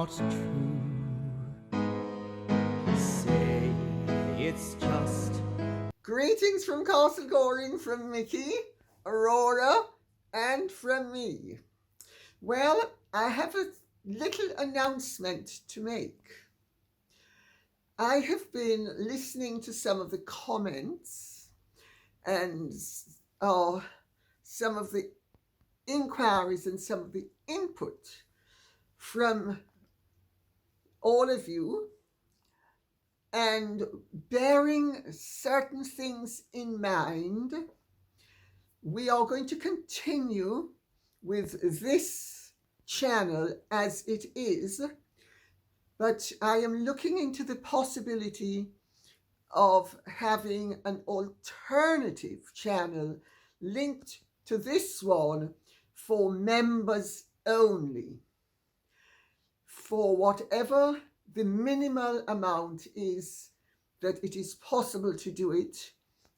not true. Say it's just. Greetings from Castle Goring, from Mickey, Aurora, and from me. Well, I have a little announcement to make. I have been listening to some of the comments and some of the inquiries and some of the input from all of you, and bearing certain things in mind, we are going to continue with this channel as it is, but I am looking into the possibility of having an alternative channel linked to this one for members only, for whatever the minimal amount is that it is possible to do it,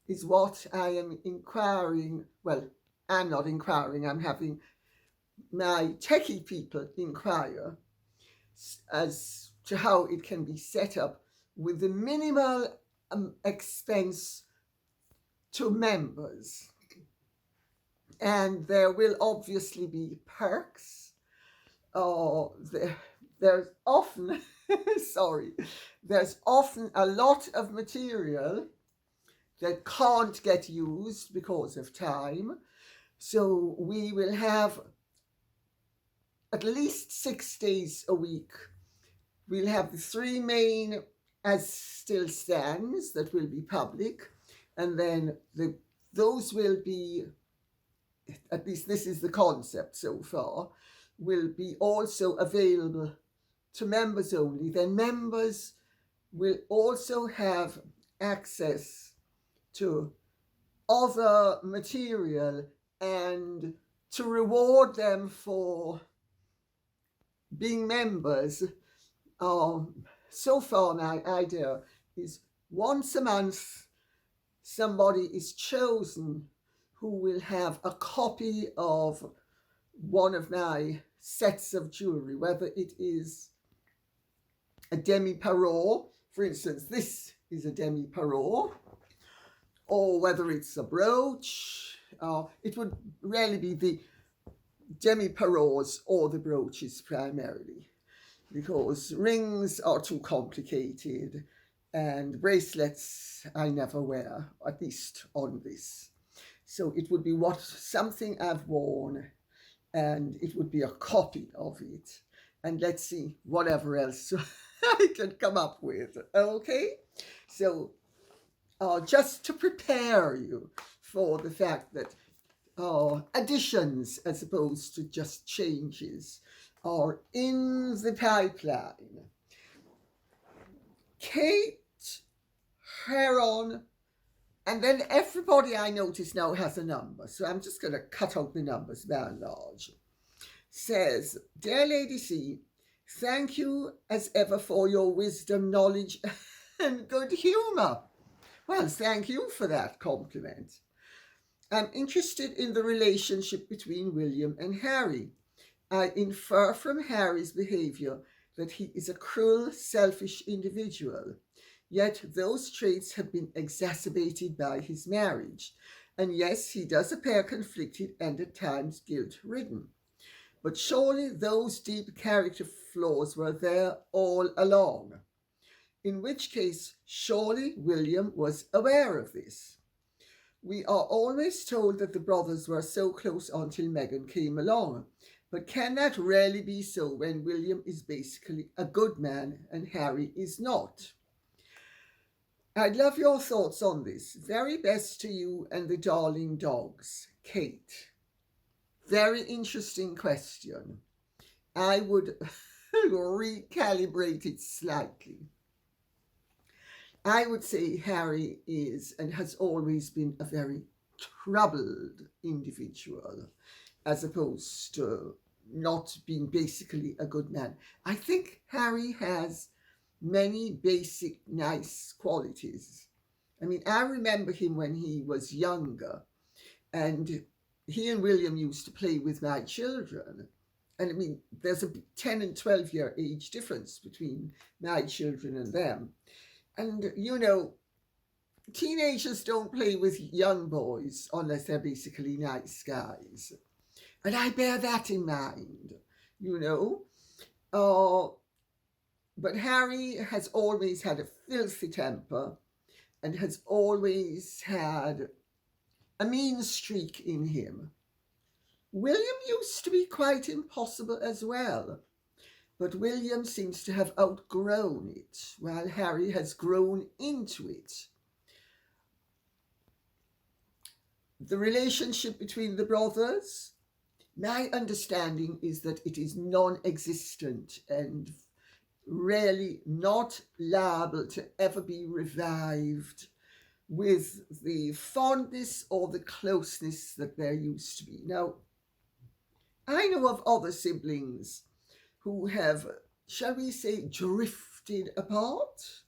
is what I am inquiring. Well, I'm not inquiring, I'm having my techie people inquire as to how it can be set up with the minimal expense to members. And there will obviously be perks. There's often there's often a lot of material that can't get used because of time. So we will have at least 6 days a week. We'll have the 3 main as still stands that will be public, and then those will be, at least this is the concept so far, will be also available to members only. Then members will also have access to other material, and to reward them for being members, so far my idea is once a month somebody is chosen who will have a copy of one of my sets of jewelry, whether it is a demi-parure, for instance, this is a demi-parure, or whether it's a brooch. It would rarely be the demi-parures or the brooches primarily, because rings are too complicated and bracelets I never wear, at least on this. So it would be something I've worn, and it would be a copy of it. And let's see whatever else I can come up with. Okay? So just to prepare you for the fact that additions as opposed to just changes are in the pipeline. Kate Heron, and then everybody I notice now has a number, so I'm just going to cut out the numbers by and large. Says, Dear Lady C, thank you as ever for your wisdom, knowledge, and good humour. Well, thank you for that compliment. I'm interested in the relationship between William and Harry. I infer from Harry's behaviour that he is a cruel, selfish individual. Yet those traits have been exacerbated by his marriage. And yes, he does appear conflicted and at times guilt-ridden. But surely those deep character flaws were there all along. In which case, surely William was aware of this. We are always told that the brothers were so close until Meghan came along. But can that really be so when William is basically a good man and Harry is not? I'd love your thoughts on this. Very best to you and the darling dogs. Kate. Very interesting question. I would recalibrate it slightly. I would say Harry is and has always been a very troubled individual, as opposed to not being basically a good man. I think Harry has many basic nice qualities. I mean, I remember him when he was younger, and he and William used to play with my children, And I mean, there's a 10 and 12-year age difference between my children and them. And, teenagers don't play with young boys unless they're basically nice guys. And I bear that in mind, you know. Uh, but Harry has always had a filthy temper and has always had a mean streak in him. William used to be quite impossible as well, but William seems to have outgrown it, while Harry has grown into it. The relationship between the brothers, my understanding is that it is non existent and really not liable to ever be revived with the fondness or the closeness that there used to be. Now, I know of other siblings who have, shall we say, drifted apart,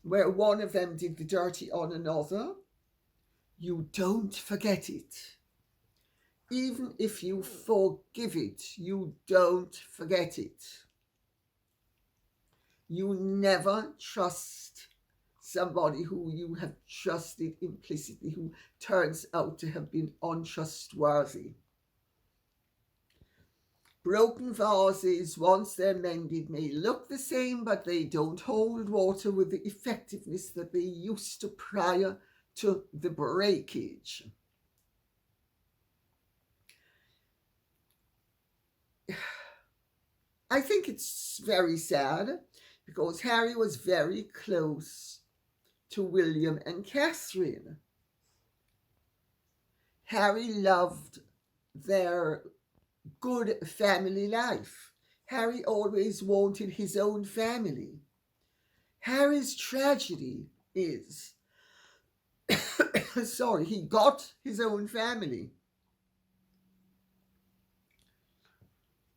where one of them did the dirty on another. You don't forget it. Even if you forgive it, you don't forget it. You never trust somebody who you have trusted implicitly, who turns out to have been untrustworthy. Broken vases, once they're mended, may look the same, but they don't hold water with the effectiveness that they used to prior to the breakage. I think it's very sad because Harry was very close to William and Catherine. Harry loved their good family life. Harry always wanted his own family. Harry's tragedy is, he got his own family.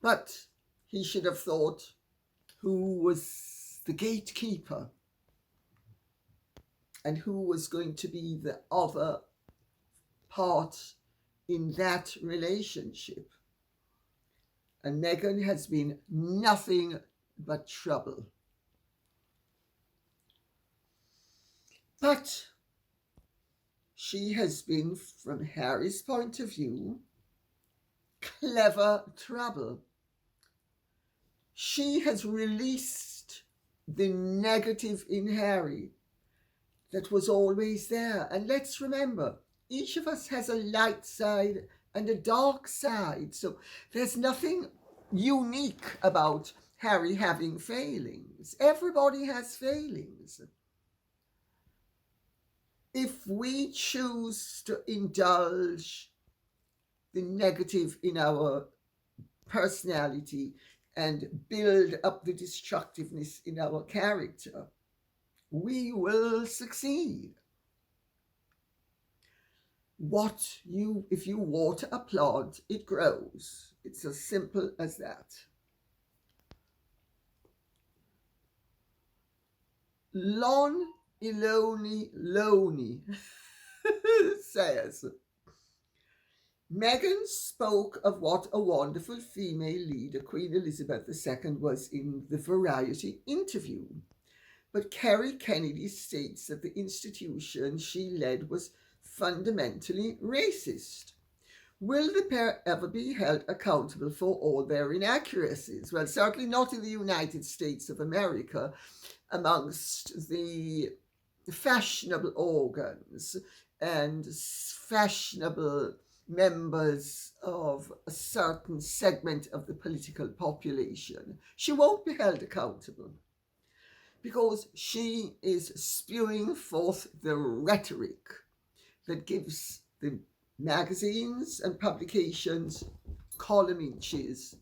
But he should have thought who was the gatekeeper and who was going to be the other part in that relationship. And Meghan has been nothing but trouble. But she has been, from Harry's point of view, clever trouble. She has released the negative in Harry that was always there. And let's remember, each of us has a light side and a dark side. So there's nothing unique about Harry having failings. Everybody has failings. If we choose to indulge the negative in our personality and build up the destructiveness in our character, we will succeed. If you water a plant, it grows. It's as simple as that. Lon Iloni Loney says, Meghan spoke of what a wonderful female leader Queen Elizabeth II was in the Variety interview. But Kerry Kennedy states that the institution she led was fundamentally racist. Will the pair ever be held accountable for all their inaccuracies? Well, certainly not in the United States of America, amongst the fashionable organs and fashionable members of a certain segment of the political population. She won't be held accountable because she is spewing forth the rhetoric that gives the magazines and publications column inches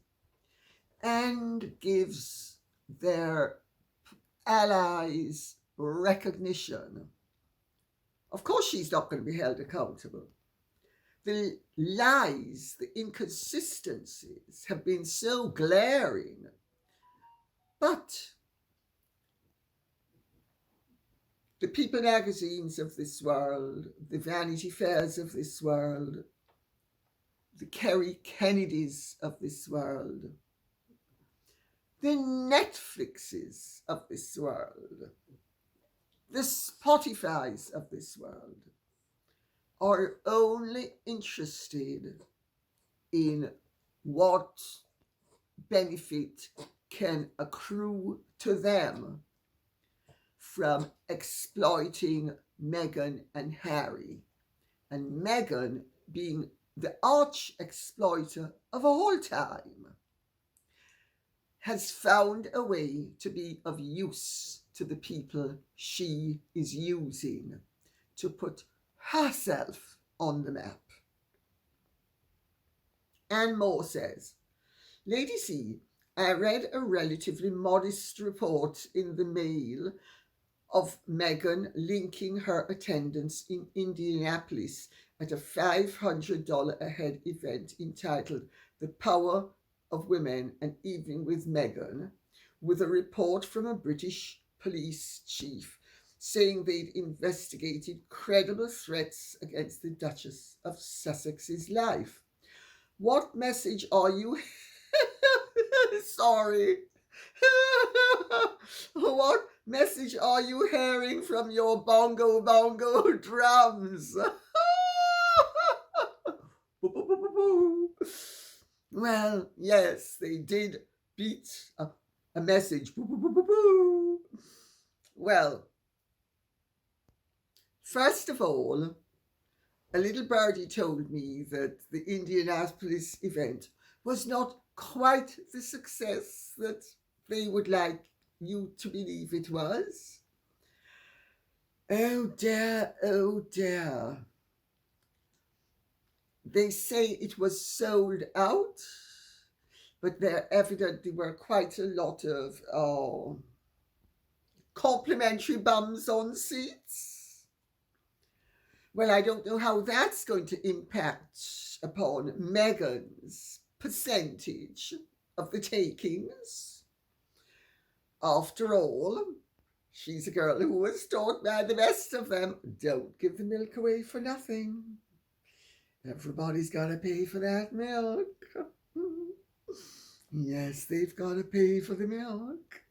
and gives their allies recognition. Of course, she's not going to be held accountable. The lies, the inconsistencies have been so glaring. But the People magazines of this world, the Vanity Fairs of this world, the Kerry Kennedys of this world, the Netflixes of this world, the Spotifys of this world are only interested in what benefit can accrue to them from exploiting Meghan and Harry, and Meghan being the arch exploiter of all time, has found a way to be of use to the people she is using to put herself on the map. Anne Moore says, Lady C, I read a relatively modest report in the Mail of Meghan linking her attendance in Indianapolis at a $500 a head event entitled The Power of Women, an Evening with Meghan, with a report from a British police chief saying they'd investigated credible threats against the Duchess of Sussex's life. What message are you... Sorry. What message are you hearing from your bongo drums? Well, yes, they did beat a message. Well, first of all, a little birdie told me that the Indianapolis event was not quite the success that they would like you to believe it was. Oh dear, oh dear. They say it was sold out, but there evidently were quite a lot of complimentary bums on seats. Well, I don't know how that's going to impact upon Meghan's percentage of the takings. After all, she's a girl who was taught by the best of them, don't give the milk away for nothing. Everybody's got to pay for that milk. Yes, they've got to pay for the milk.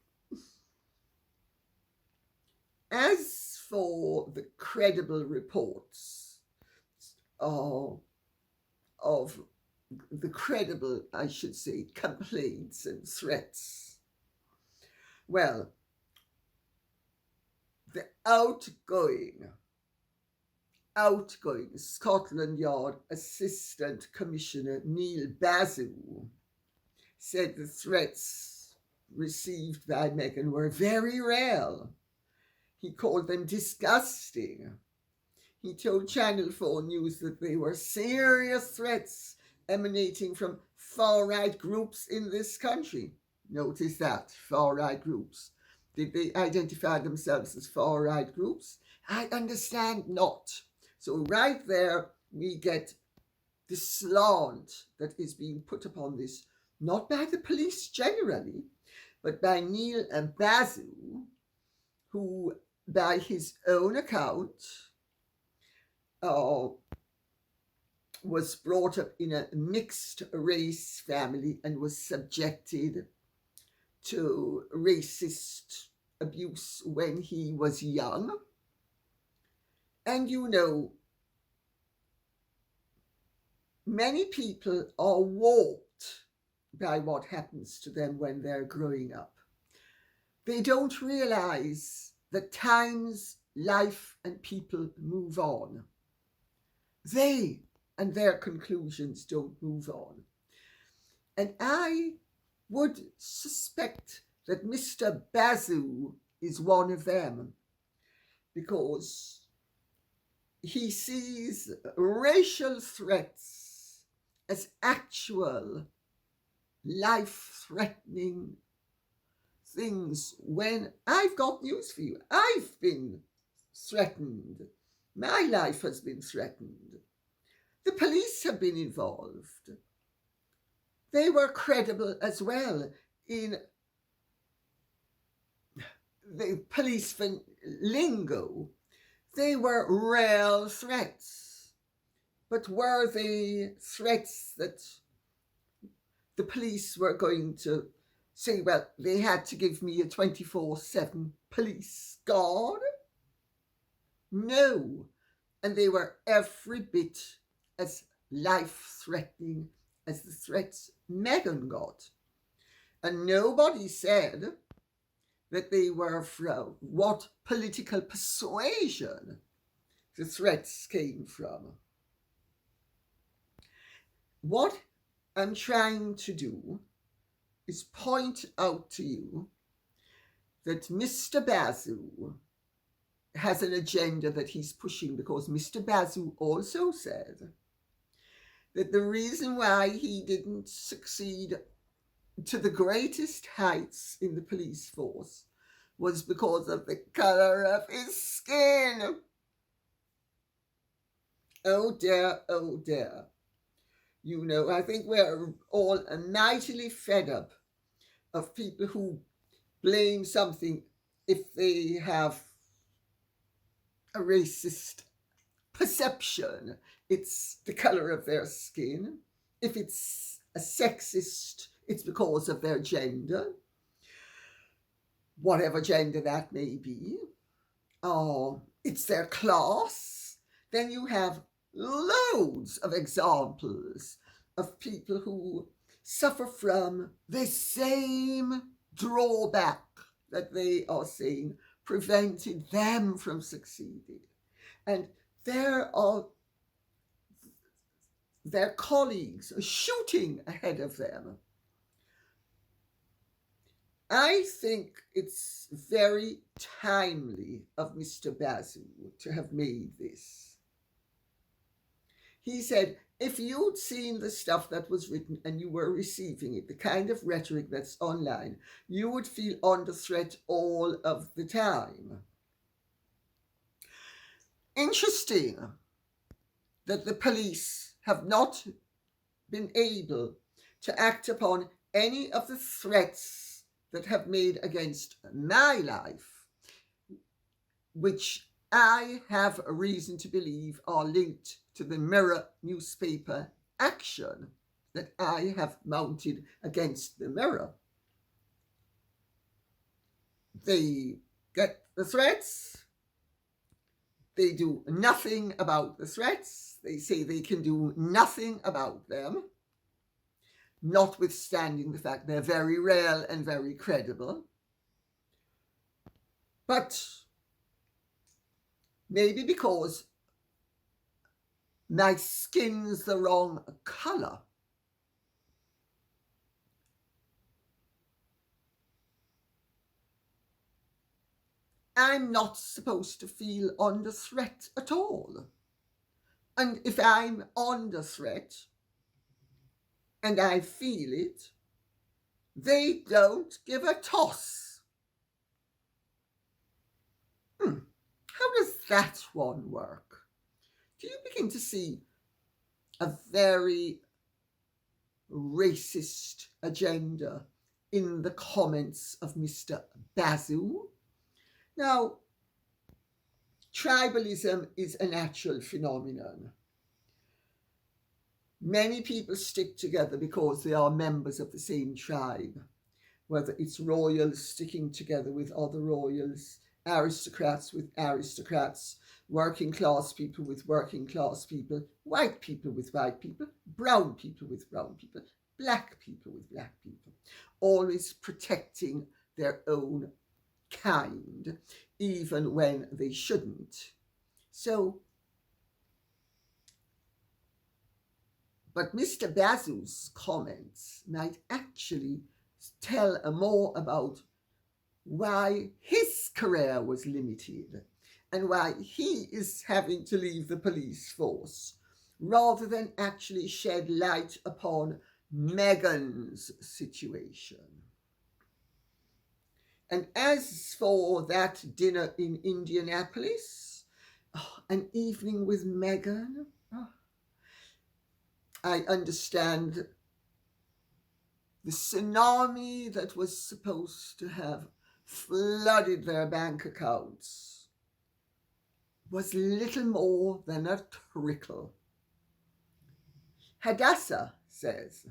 As for the credible reports of the credible, I should say, complaints and threats, well, the outgoing Scotland Yard Assistant Commissioner Neil Bazoo said the threats received by Meghan were very real. He called them disgusting. He told Channel 4 News that they were serious threats emanating from far-right groups in this country. Notice that, far-right groups. Did they identify themselves as far-right groups? I understand not. So right there, we get the slant that is being put upon this, not by the police generally, but by Neil Bazoo, who, by his own account, was brought up in a mixed race family and was subjected to racist abuse when he was young. And you know, many people are warped by what happens to them when they're growing up. They don't realize that times, life, and people move on. They and their conclusions don't move on. And I would suspect that Mr. Bazoo is one of them, because he sees racial threats as actual life-threatening things, when I've got news for you. I've been threatened. My life has been threatened. The police have been involved. They were credible as well in the police lingo. They were real threats. But were they threats that the police were going to say, well, they had to give me a 24/7 police guard? No. And they were every bit as life-threatening as the threats Meghan got. And nobody said that they were from what political persuasion the threats came from. What I'm trying to do is point out to you that Mr. Bazoo has an agenda that he's pushing, because Mr. Bazoo also said that the reason why he didn't succeed to the greatest heights in the police force was because of the colour of his skin. Oh dear, oh dear. You know, I think we're all mightily fed up of people who blame something if they have a racist perception. It's the colour of their skin. If it's a sexist, it's because of their gender, whatever gender that may be. Or it's their class. Then you have loads of examples of people who suffer from the same drawback that they are saying prevented them from succeeding. And their colleagues are shooting ahead of them. I think it's very timely of Mr. Bazoo to have made this. He said, if you'd seen the stuff that was written and you were receiving it, the kind of rhetoric that's online, you would feel under threat all of the time. Interesting that the police have not been able to act upon any of the threats that have made against my life, which I have a reason to believe are linked to the Mirror newspaper action that I have mounted against the Mirror. They get the threats. They do nothing about the threats. They say they can do nothing about them, notwithstanding the fact they're very real and very credible. But maybe because my skin's the wrong colour, I'm not supposed to feel under threat at all. And if I'm under threat and I feel it, they don't give a toss. How does that one work? Do you begin to see a very racist agenda in the comments of Mr. Bazoo? Now, tribalism is a natural phenomenon. Many people stick together because they are members of the same tribe, whether it's royals sticking together with other royals, aristocrats with aristocrats, working class people with working class people, white people with white people, brown people with brown people, black people with black people, always protecting their own kind, even when they shouldn't. But Mr. Bazoo's comments might actually tell more about why his career was limited and why he is having to leave the police force, rather than actually shed light upon Meghan's situation. And as for that dinner in Indianapolis, an evening with Meghan, I understand the tsunami that was supposed to have flooded their bank accounts was little more than a trickle. Hadassah says,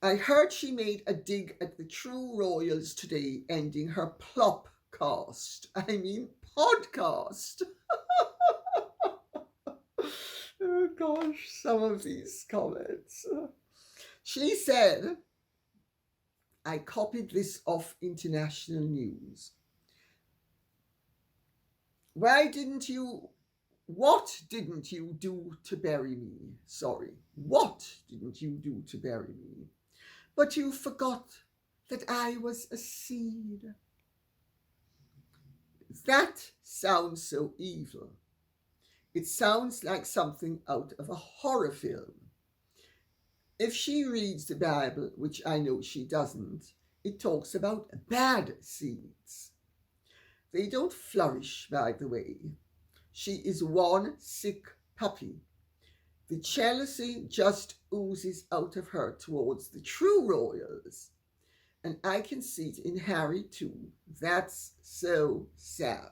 I heard she made a dig at the true royals today, ending her plopcast. I mean, podcast. Oh gosh, some of these comments. She said, I copied this off international news. What didn't you do to bury me? Sorry, what didn't you do to bury me? But you forgot that I was a seed. That sounds so evil. It sounds like something out of a horror film. If she reads the Bible, which I know she doesn't, it talks about bad seeds. They don't flourish, by the way. She is one sick puppy. The jealousy just oozes out of her towards the true royals. And I can see it in Harry too. That's so sad.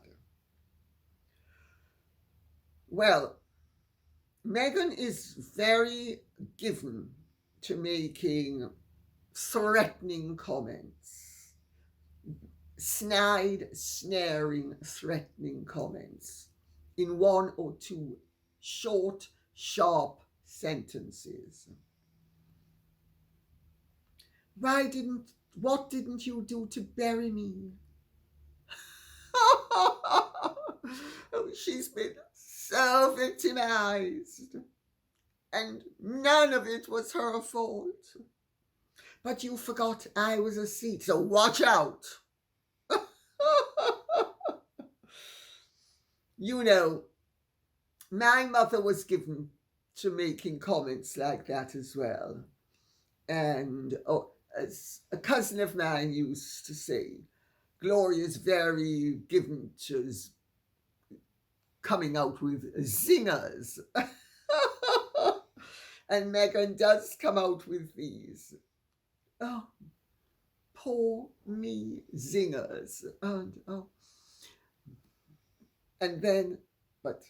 Well, Meghan is very given to making threatening comments. Snide, snaring, threatening comments in one or two short, sharp sentences. What didn't you do to bury me? She's been so victimized, and none of it was her fault. But you forgot I was a seed, so watch out. You know, my mother was given to making comments like that as well. And as a cousin of mine used to say, Gloria's very given to coming out with zingers. And Meghan does come out with these. Oh, poor me zingers. And then, but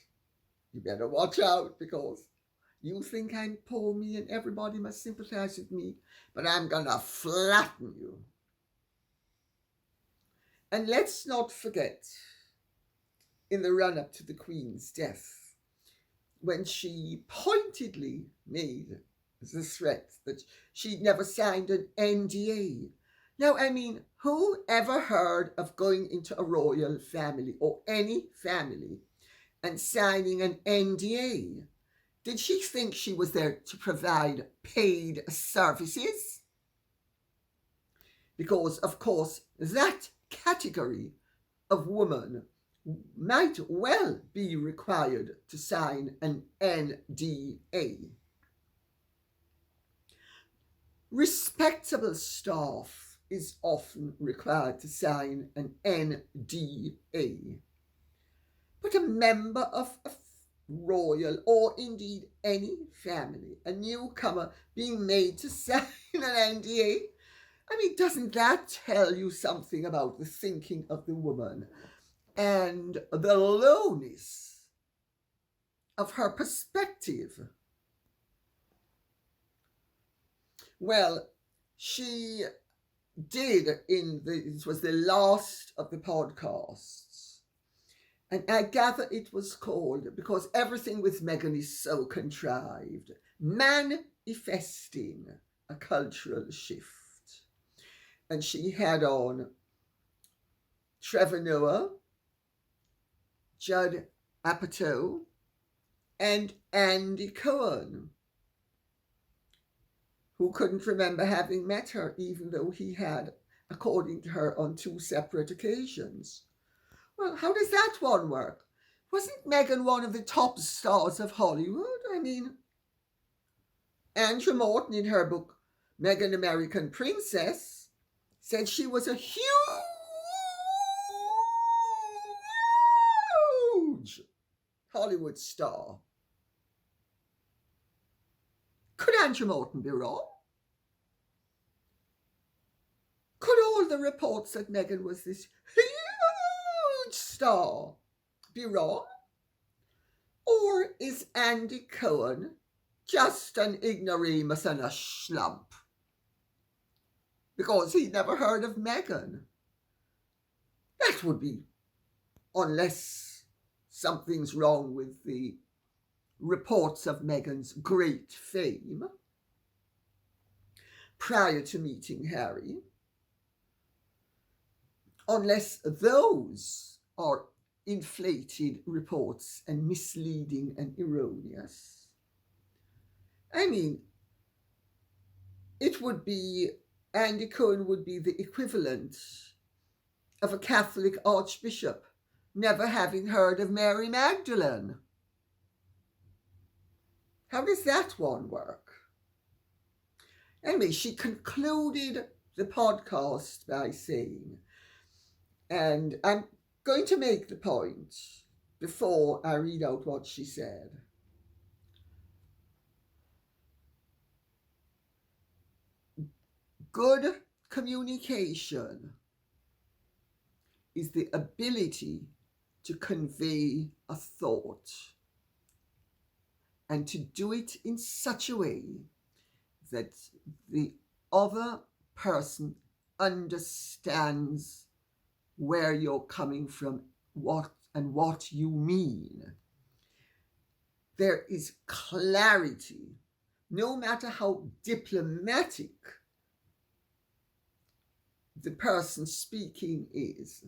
you better watch out, because you think I'm poor me and everybody must sympathize with me, but I'm gonna flatten you. And let's not forget, in the run-up to the Queen's death, when she pointedly made the threat that she'd never signed an NDA. Now, I mean, who ever heard of going into a royal family or any family and signing an NDA? Did she think she was there to provide paid services? Because, of course, that category of woman might well be required to sign an NDA. Respectable staff is often required to sign an NDA. But a member of a royal, or indeed any family, a newcomer being made to sign an NDA, I mean, doesn't that tell you something about the thinking of the woman and the lowness of her perspective? Well, she did this was the last of the podcasts, and I gather it was called, because everything with Meghan is so contrived, Manifesting a Cultural Shift. And she had on Trevor Noah, Judd Apatow, and Andy Cohen, who couldn't remember having met her, even though he had, according to her, on 2 separate occasions. Well, how does that one work? Wasn't Meghan one of the top stars of Hollywood? I mean, Andrew Morton, in her book, Meghan American Princess, said she was a huge Hollywood star. Could Andrew Morton be wrong? Could all the reports that Meghan was this huge star be wrong? Or is Andy Cohen just an ignoramus and a slump. Because he'd never heard of Meghan. That would be, unless something's wrong with the reports of Meghan's great fame prior to meeting Harry, unless those are inflated reports and misleading and erroneous. I mean, it would be, Andy Cohen would be the equivalent of a Catholic archbishop never having heard of Mary Magdalene. How does that one work? Anyway, she concluded the podcast by saying, and I'm going to make the point before I read out what she said. Good communication is the ability to convey a thought and to do it in such a way that the other person understands where you're coming from, what you mean. There is clarity, no matter how diplomatic the person speaking is.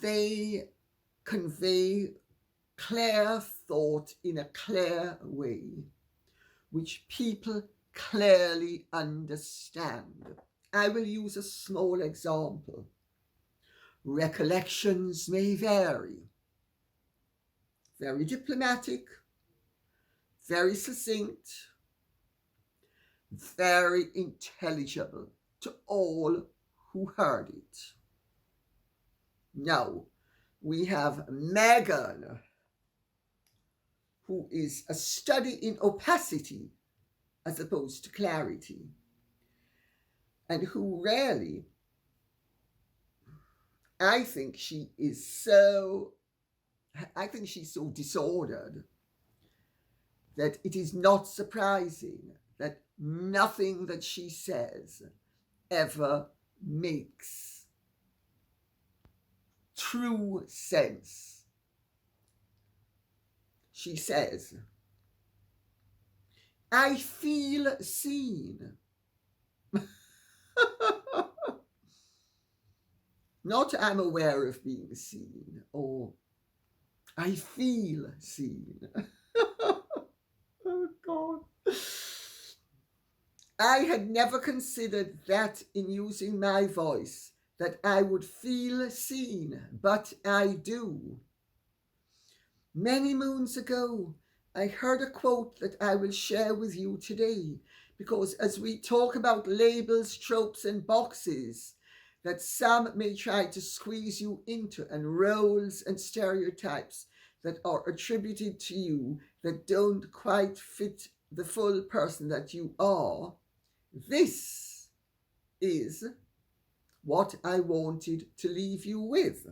They convey clear thought in a clear way, which people clearly understand. I will use a small example. Recollections may vary. Very diplomatic, very succinct, very intelligible to all who heard it. Now, we have Meghan, who is a study in opacity as opposed to clarity, and who rarely, I think she's so disordered that it is not surprising that nothing that she says ever makes true sense. She says, I feel seen. Not I'm aware of being seen, or I feel seen. Oh God. I had never considered that in using my voice, that I would feel seen, but I do. Many moons ago, I heard a quote that I will share with you today, because as we talk about labels, tropes, and boxes that some may try to squeeze you into, and roles and stereotypes that are attributed to you that don't quite fit the full person that you are, this is what I wanted to leave you with.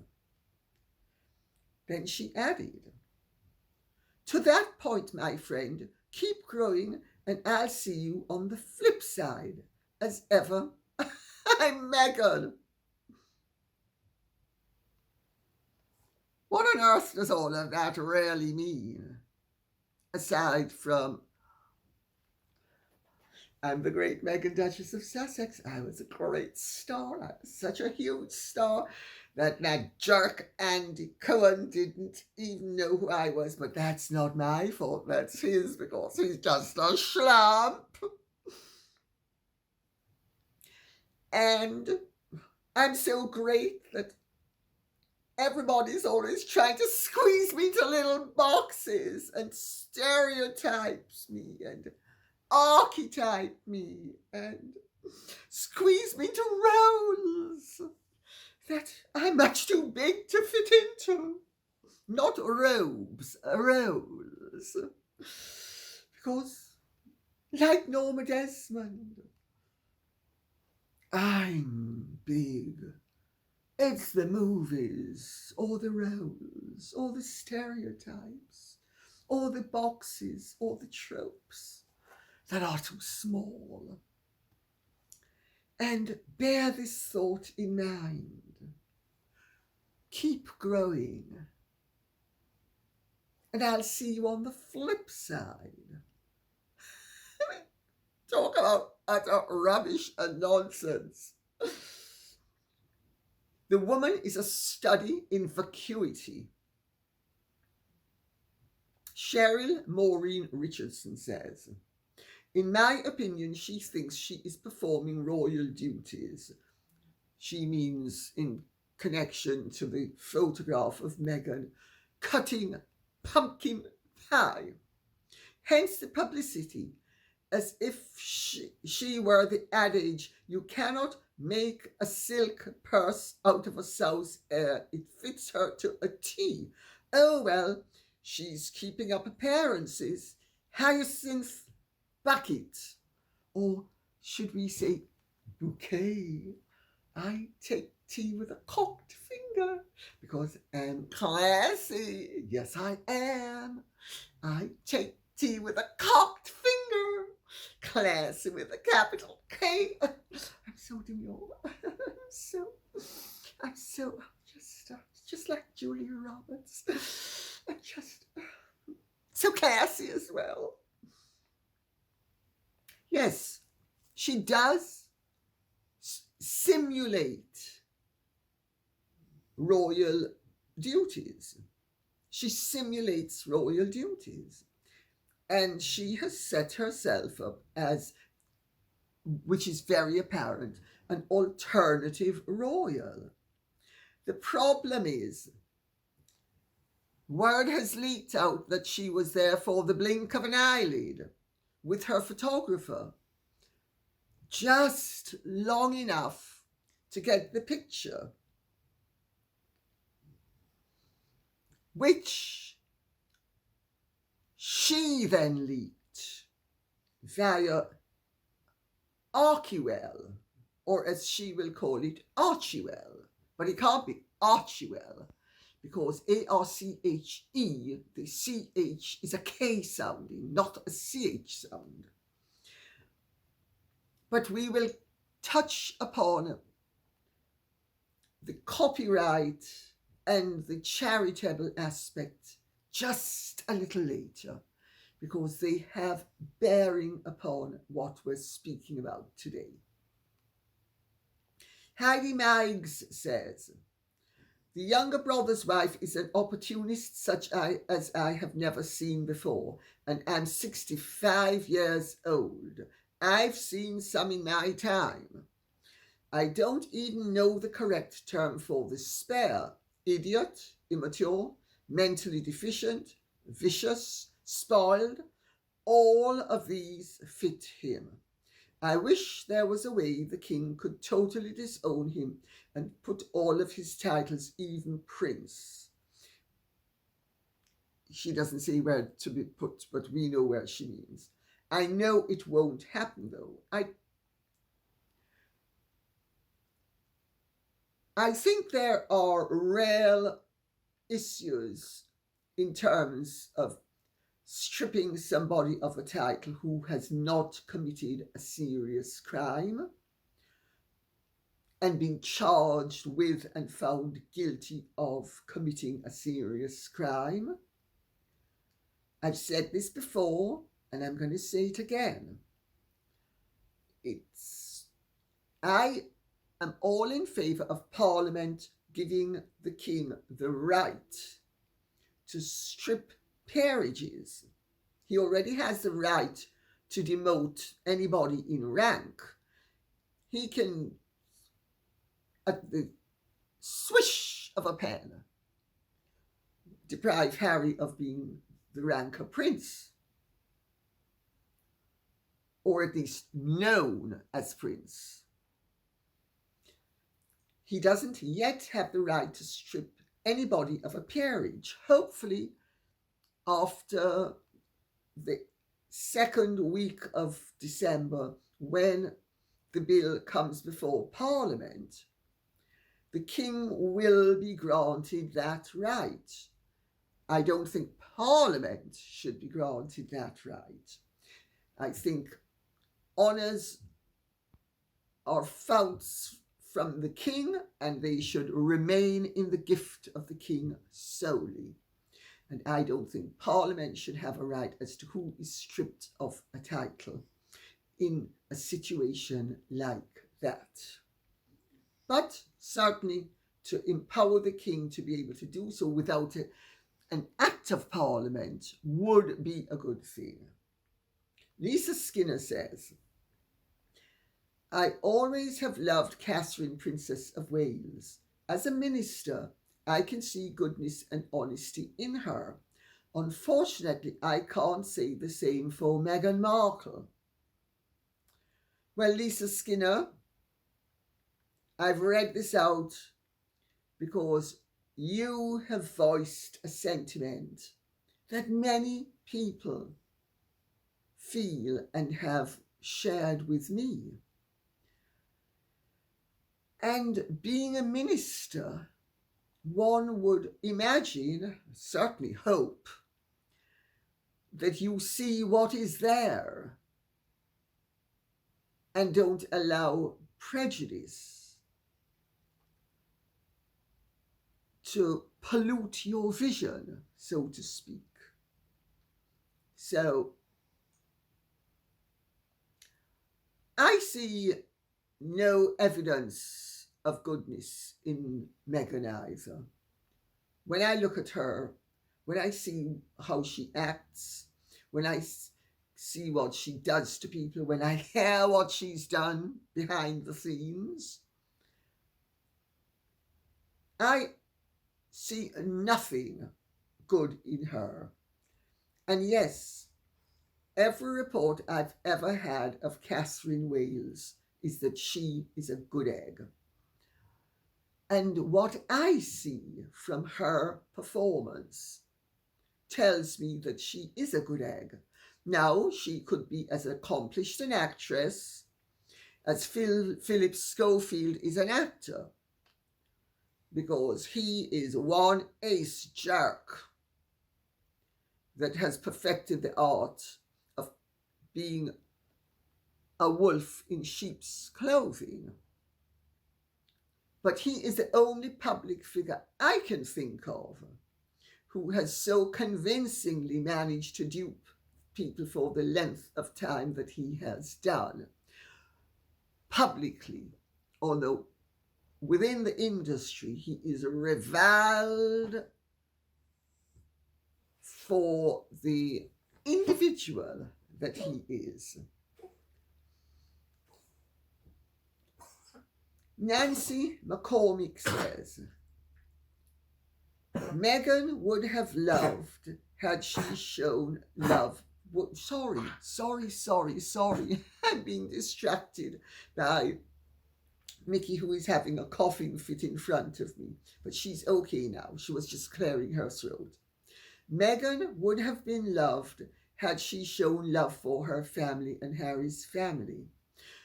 Then she added, to that point, my friend, keep growing and I'll see you on the flip side. As ever, I'm Meghan. What on earth does all of that really mean? Aside from, I'm the great Meghan, Duchess of Sussex. I was a great star. I was such a huge star that jerk Andy Cohen didn't even know who I was. But that's not my fault. That's his, because he's just a schlump. And I'm so great that everybody's always trying to squeeze me into little boxes and stereotypes me and archetype me and squeeze me into roles that I'm much too big to fit into. Not robes, roles. Because, like Norma Desmond, I'm big. It's the movies, or the roles, or the stereotypes, all the boxes, all the tropes that are too small. And bear this thought in mind. Keep growing. And I'll see you on the flip side. Talk about utter rubbish and nonsense. The woman is a study in vacuity. Cheryl Maureen Richardson says, in my opinion, she thinks she is performing royal duties. She means in connection to the photograph of Meghan cutting pumpkin pie. Hence the publicity, as if she were the adage, you cannot make a silk purse out of a sow's ear. It fits her to a T. Oh well, she's keeping up appearances. Hyacinth bucket. Or should we say bouquet? I take tea with a cocked finger because I'm classy. Yes, I am. I take tea with a cocked finger. Classy with a capital K. I'm so demure. I'm just like Julia Roberts. I'm just so classy as well. Yes, she does simulate royal duties. She simulates royal duties. And she has set herself up as, which is very apparent, an alternative royal. The problem is, word has leaked out that she was there for the blink of an eyelid with her photographer, just long enough to get the picture, which she then leaked via Archewell, or as she will call it, Archewell. But it can't be Archewell, because A-R-C-H-E, the C-H is a K sounding, not a C-H sound. But we will touch upon the copyright and the charitable aspect just a little later, because they have bearing upon what we're speaking about today. Heidi Meigs says, the younger brother's wife is an opportunist such as I have never seen before, and I'm 65 years old. I've seen some in my time. I don't even know the correct term for despair. Idiot, immature, mentally deficient, vicious, spoiled. All of these fit him. I wish there was a way the king could totally disown him and put all of his titles, even prince. She doesn't say where to be put, but we know where she means. I know it won't happen, though. I think there are real issues in terms of stripping somebody of a title who has not committed a serious crime and been charged with and found guilty of committing a serious crime. I've said this before, and I'm going to say it again. I am all in favour of Parliament giving the king the right to strip peerages. He already has the right to demote anybody in rank. He can, at the swish of a pen, deprive Harry of being the rank of prince, or at least known as prince. He doesn't yet have the right to strip anybody of a peerage. Hopefully, after the second week of December, when the bill comes before Parliament, the king will be granted that right. I don't think Parliament should be granted that right. I think honours are fouts from the king, and they should remain in the gift of the king solely. And I don't think Parliament should have a right as to who is stripped of a title in a situation like that. But certainly to empower the king to be able to do so without an act of Parliament would be a good thing. Lisa Skinner says, I always have loved Catherine, Princess of Wales. As a minister, I can see goodness and honesty in her. Unfortunately, I can't say the same for Meghan Markle. Well, Lisa Skinner, I've read this out because you have voiced a sentiment that many people feel and have shared with me. And being a minister, one would imagine, certainly hope, that you see what is there and don't allow prejudice to pollute your vision, so to speak. So I see no evidence of goodness in Meghan either. When I look at her, when I see how she acts, when I see what she does to people, when I hear what she's done behind the scenes, I see nothing good in her. And yes, every report I've ever had of Catherine Wales is that she is a good egg. And what I see from her performance tells me that she is a good egg. Now, she could be as accomplished an actress as Philip Schofield is an actor, because he is one ace jerk that has perfected the art of being a wolf in sheep's clothing. But he is the only public figure I can think of who has so convincingly managed to dupe people for the length of time that he has done publicly, although within the industry he is reviled for the individual that he is. Nancy McCormick says, Meghan would have loved had she shown love. Sorry. I'm being distracted by Mickey, who is having a coughing fit in front of me. But she's okay now. She was just clearing her throat. Meghan would have been loved had she shown love for her family and Harry's family.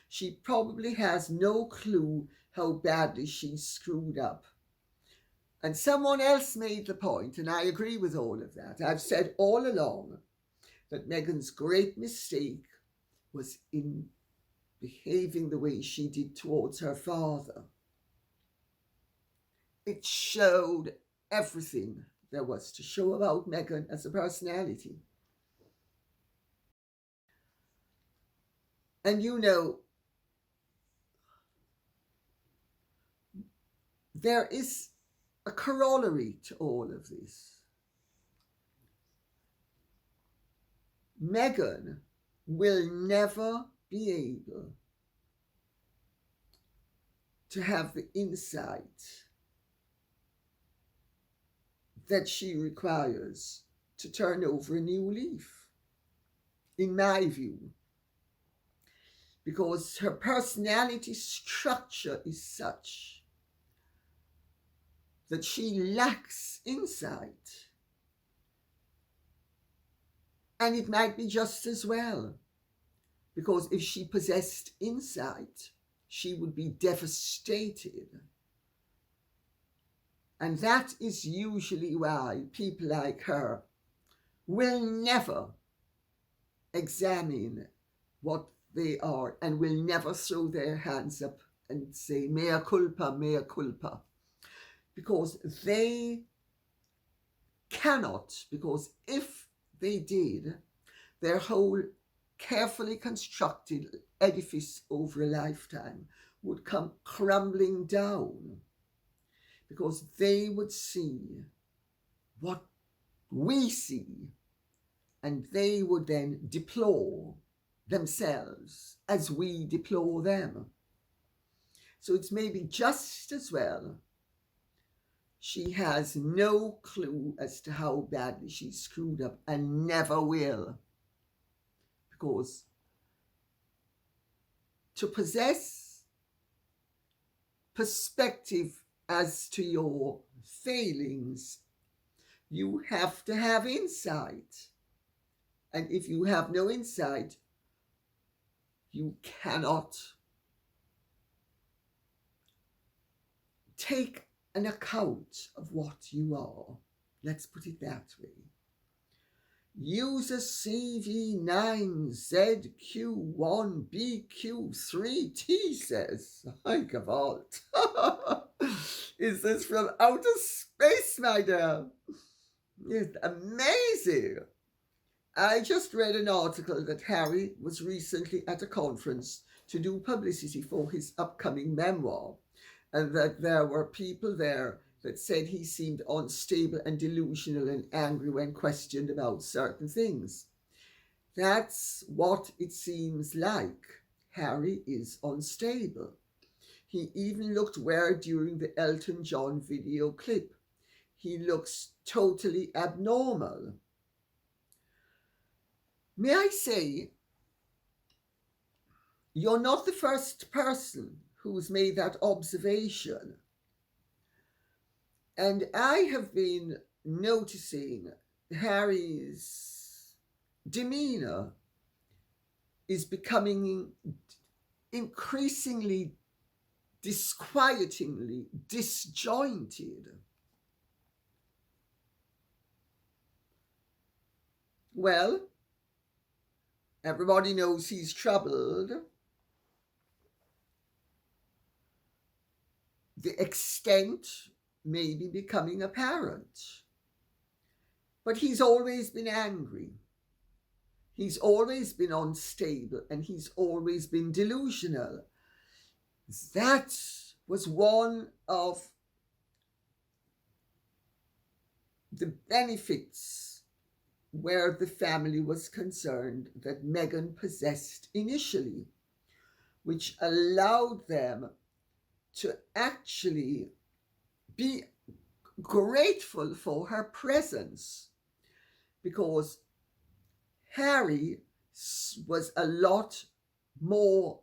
She probably has no clue how badly she screwed up. And someone else made the point, and I agree with all of that. I've said all along that Meghan's great mistake was in behaving the way she did towards her father. It showed everything there was to show about Meghan as a personality. And you know, there is a corollary to all of this. Meghan will never be able to have the insight that she requires to turn over a new leaf, in my view, because her personality structure is such that she lacks insight. And it might be just as well, because if she possessed insight, she would be devastated. And that is usually why people like her will never examine what they are and will never throw their hands up and say, mea culpa, mea culpa. Because they cannot, because if they did, their whole carefully constructed edifice over a lifetime would come crumbling down, because they would see what we see, and they would then deplore themselves as we deplore them. So it's maybe just as well she has no clue as to how badly she's screwed up and never will. Because to possess perspective as to your failings, you have to have insight. And if you have no insight, you cannot take an account of what you are. Let's put it that way. User CV9ZQ1BQ3T says, "Hi, Gavalt." Is this from outer space, my dear? It's amazing. I just read an article that Harry was recently at a conference to do publicity for his upcoming memoir, and that there were people there that said he seemed unstable and delusional and angry when questioned about certain things. That's what it seems like. Harry is unstable. He even looked weird during the Elton John video clip. He looks totally abnormal. May I say, you're not the first person who's made that observation. And I have been noticing Harry's demeanor is becoming increasingly disquietingly disjointed. Well, everybody knows he's troubled. The extent may be becoming apparent. But he's always been angry. He's always been unstable, and he's always been delusional. That was one of the benefits where the family was concerned that Meghan possessed initially, which allowed them to actually be grateful for her presence, because Harry was a lot more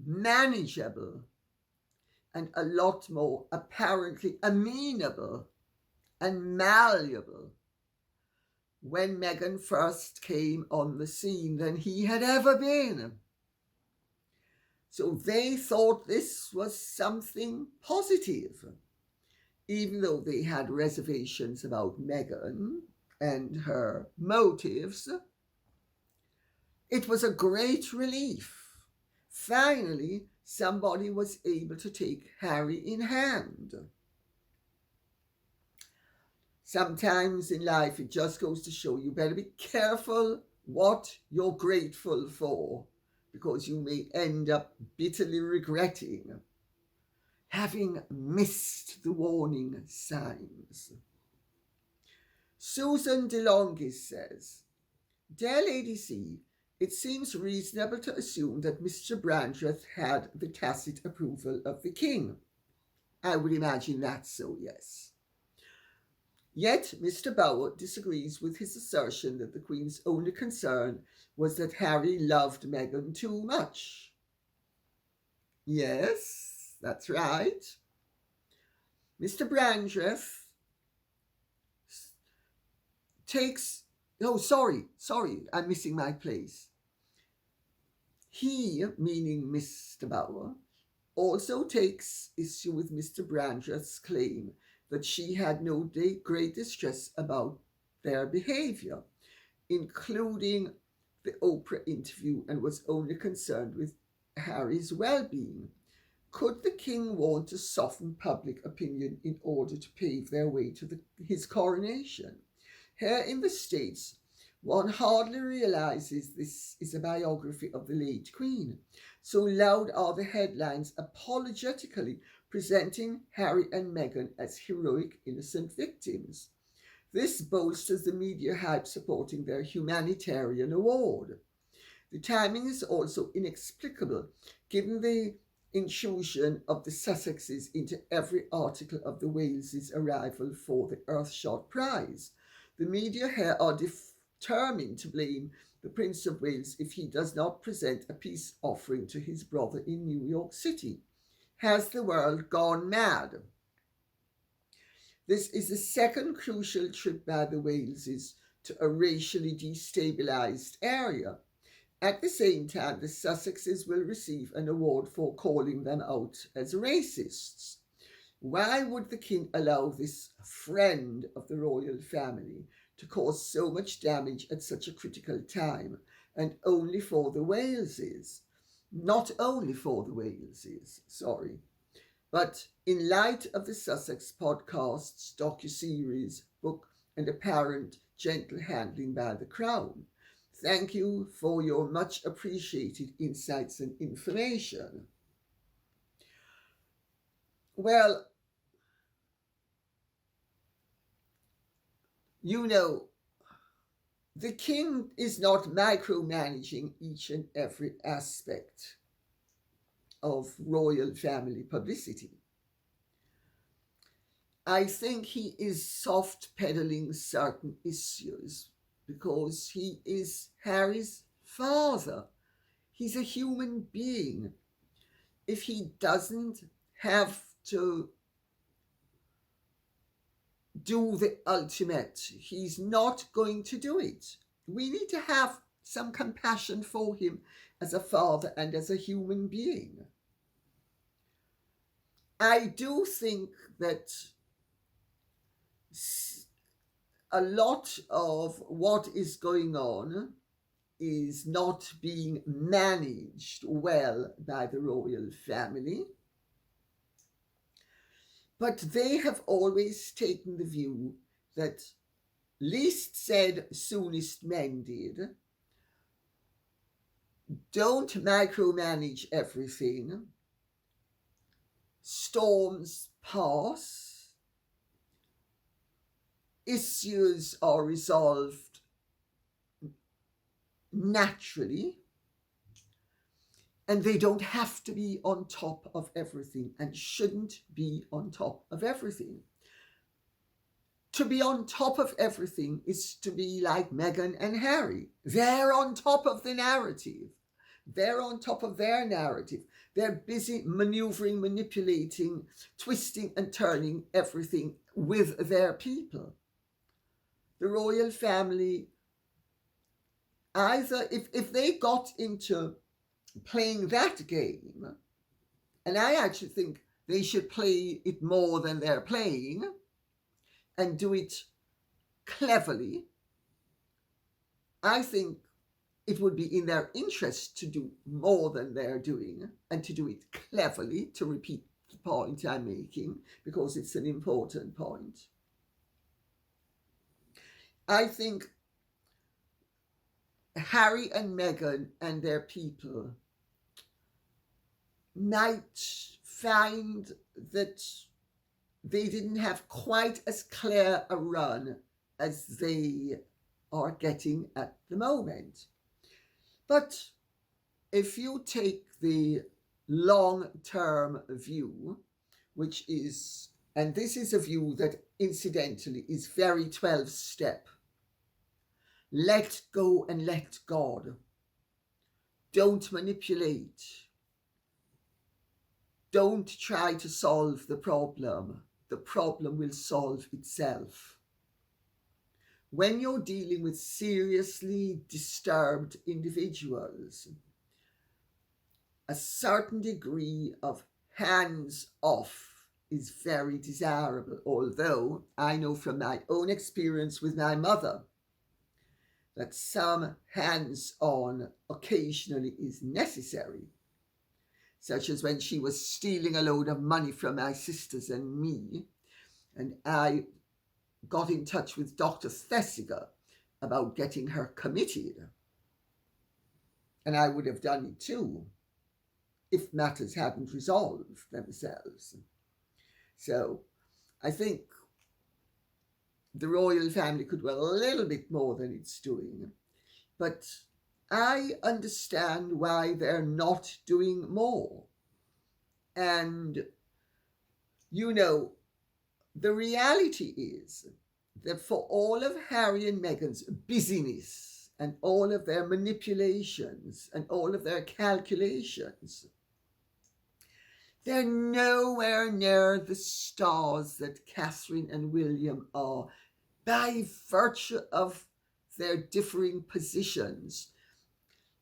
manageable and a lot more apparently amenable and malleable when Meghan first came on the scene than he had ever been. So they thought this was something positive, even though they had reservations about Meghan and her motives. It was a great relief. Finally, somebody was able to take Harry in hand. Sometimes in life, it just goes to show you better be careful what you're grateful for, because you may end up bitterly regretting having missed the warning signs. Susan DeLongis says, "Dear Lady C, it seems reasonable to assume that Mr. Brandreth had the tacit approval of the king." I would imagine that's so, yes. Yet Mr. Bower disagrees with his assertion that the Queen's only concern was that Harry loved Meghan too much. Yes, that's right. Mr. Brandreth takes... Oh, sorry, I'm missing my place. He, meaning Mr. Bower, also takes issue with Mr. Brandreth's claim that she had no great distress about their behaviour. including the Oprah interview, and was only concerned with Harry's well-being. Could the king want to soften public opinion in order to pave their way to his coronation? Here in the States, one hardly realizes this is a biography of the late Queen. So loud are the headlines apologetically presenting Harry and Meghan as heroic innocent victims. This bolsters the media hype supporting their humanitarian award. The timing is also inexplicable, given the intrusion of the Sussexes into every article of the Wales' arrival for the Earthshot Prize. The media here are determined to blame the Prince of Wales if he does not present a peace offering to his brother in New York City. Has the world gone mad? This is the second crucial trip by the Waleses to a racially destabilized area. At the same time, the Sussexes will receive an award for calling them out as racists. Why would the king allow this friend of the royal family to cause so much damage at such a critical time, and only for the Waleses? Not only for the Waleses, but in light of the Sussex podcast's docuseries, book, and apparent gentle handling by the Crown. Thank you for your much appreciated insights and information. Well, you know, the king is not micromanaging each and every aspect of royal family publicity. I think he is soft pedaling certain issues because he is Harry's father. He's a human being. If he doesn't have to do the ultimate, he's not going to do it. We need to have some compassion for him as a father and as a human being. I do think that a lot of what is going on is not being managed well by the royal family. But they have always taken the view that least said, soonest mended. Don't micromanage everything. Storms pass. Issues are resolved naturally, and they don't have to be on top of everything and shouldn't be on top of everything. To be on top of everything is to be like Meghan and Harry. They're on top of the narrative. They're on top of their narrative. They're busy maneuvering, manipulating, twisting and turning everything with their people. The royal family, either if they got into playing that game, and I actually think they should play it more than they're playing and do it cleverly, I think it would be in their interest to do more than they're doing and to do it cleverly, to repeat the point I'm making, because it's an important point. I think Harry and Meghan and their people might find that they didn't have quite as clear a run as they are getting at the moment. But if you take the long-term view, which is, and this is a view that incidentally is very 12-step, let go and let God. Don't manipulate. Don't try to solve the problem. The problem will solve itself. When you're dealing with seriously disturbed individuals, a certain degree of hands off is very desirable, although I know from my own experience with my mother that some hands-on occasionally is necessary, such as when she was stealing a load of money from my sisters and me, and I got in touch with Dr. Thesiger about getting her committed. And I would have done it too, if matters hadn't resolved themselves. So I think the royal family could do a little bit more than it's doing, but I understand why they're not doing more. And, you know, the reality is that for all of Harry and Meghan's busyness and all of their manipulations and all of their calculations, they're nowhere near the stars that Catherine and William are, by virtue of their differing positions.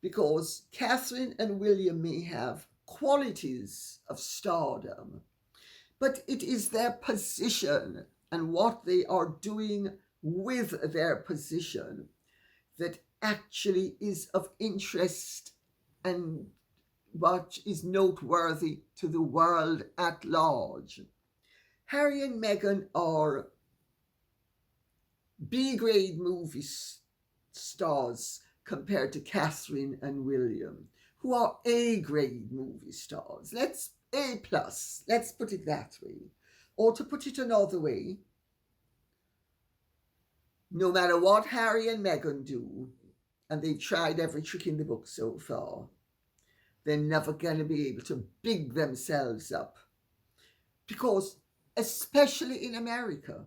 Because Catherine and William may have qualities of stardom, but it is their position and what they are doing with their position that actually is of interest and what is noteworthy to the world at large. Harry and Meghan are B-grade movie stars compared to Catherine and William, who are A-grade movie stars. A+, let's put it that way. Or to put it another way, no matter what Harry and Meghan do, and they've tried every trick in the book so far, they're never going to be able to big themselves up. Because, especially in America,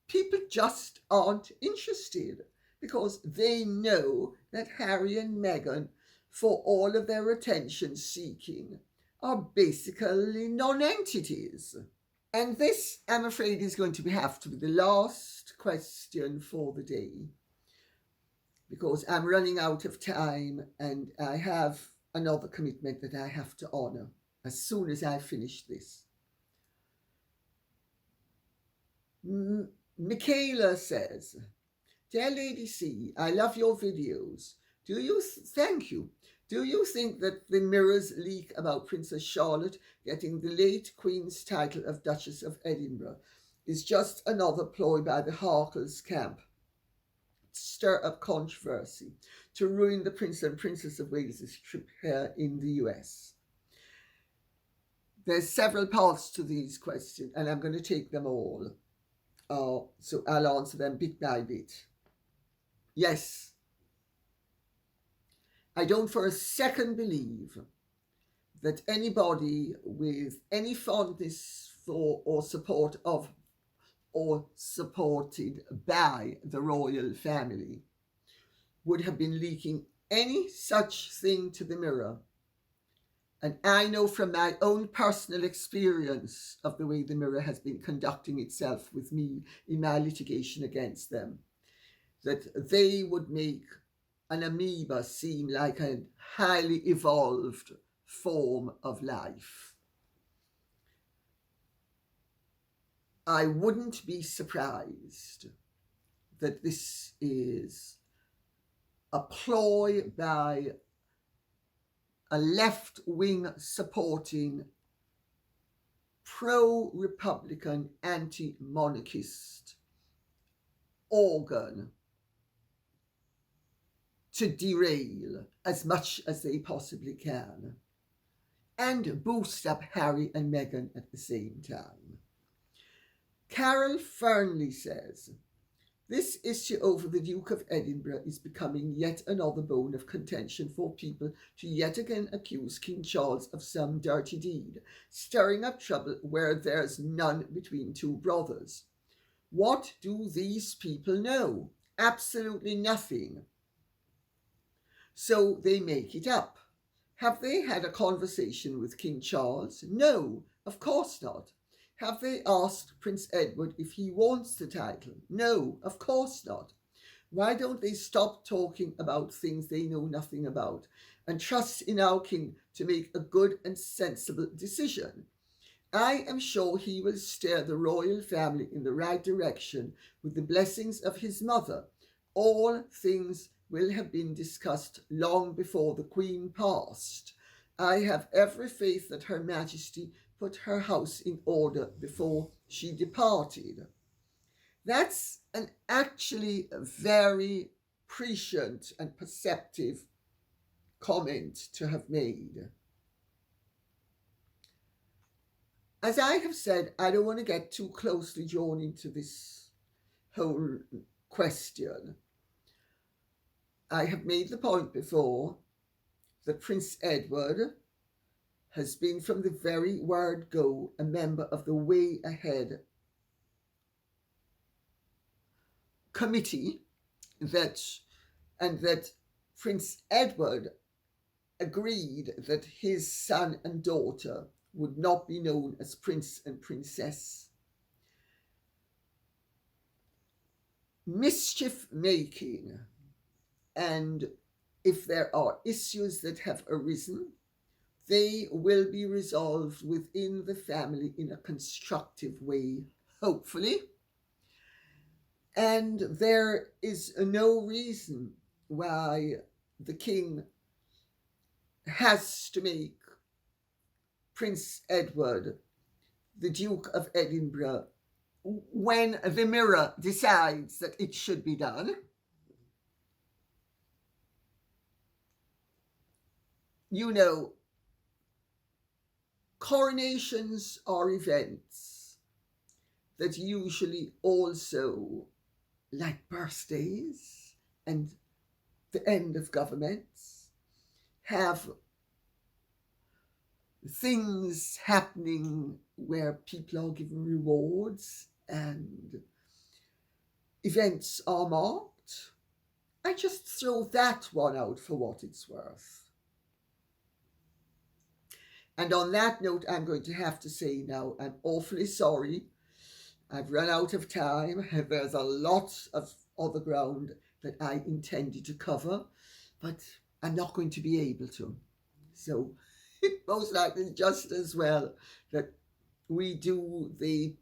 people just aren't interested, because they know that Harry and Meghan, for all of their attention seeking, are basically non-entities. And this, I'm afraid, is going to have to be the last question for the day, because I'm running out of time and I have another commitment that I have to honour as soon as I finish this. Michaela says, "Dear Lady C, I love your videos. Thank you. Do you think that the Mirror's leak about Princess Charlotte getting the late Queen's title of Duchess of Edinburgh is just another ploy by the Harkles camp to stir up controversy, to ruin the Prince and Princess of Wales' trip here in the US?" There's several parts to these questions, and I'm going to take them all. So I'll answer them bit by bit. Yes, I don't for a second believe that anybody with any fondness for or support of or supported by the royal family would have been leaking any such thing to the Mirror. And I know from my own personal experience of the way the Mirror has been conducting itself with me in my litigation against them, that they would make an amoeba seem like a highly evolved form of life. I wouldn't be surprised that this is a ploy by a left-wing supporting pro-Republican anti-monarchist organ to derail as much as they possibly can and boost up Harry and Meghan at the same time. Carol Fernley says, "This issue over the Duke of Edinburgh is becoming yet another bone of contention for people to yet again accuse King Charles of some dirty deed, stirring up trouble where there's none between two brothers. What do these people know? Absolutely nothing. So they make it up. Have they had a conversation with King Charles? No, of course not. Have they asked Prince Edward if he wants the title? No, of course not. Why don't they stop talking about things they know nothing about and trust in our king to make a good and sensible decision? I am sure he will steer the royal family in the right direction with the blessings of his mother, all things will have been discussed long before the Queen passed. I have every faith that Her Majesty put her house in order before she departed. That's an actually very prescient and perceptive comment to have made. As I have said, I don't want to get too closely drawn into this whole question. I have made the point before that Prince Edward has been from the very word go a member of the Way Ahead committee, and that Prince Edward agreed that his son and daughter would not be known as Prince and Princess. Mischief making, and if there are issues that have arisen, they will be resolved within the family in a constructive way, hopefully. And there is no reason why the king has to make Prince Edward the Duke of Edinburgh when the Mirror decides that it should be done. You know, coronations are events that usually also, like birthdays and the end of governments, have things happening where people are given rewards and events are marked. I just throw that one out for what it's worth. And on that note, I'm going to have to say now, I'm awfully sorry. I've run out of time. There's a lot of other ground that I intended to cover, but I'm not going to be able to. So it most likely just as well that we do the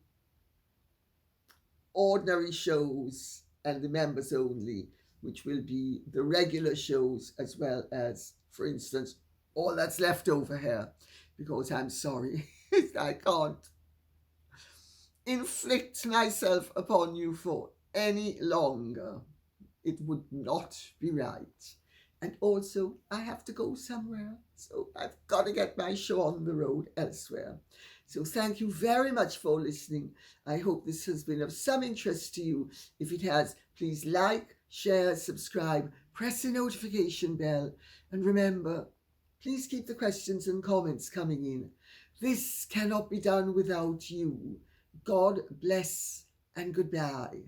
ordinary shows and the members only, which will be the regular shows as well as, for instance, all that's left over here, because I'm sorry, I can't inflict myself upon you for any longer. It would not be right. And also, I have to go somewhere, so I've got to get my show on the road elsewhere. So thank you very much for listening. I hope this has been of some interest to you. If it has, please like, share, subscribe, press the notification bell, and remember, please keep the questions and comments coming in. This cannot be done without you. God bless and goodbye.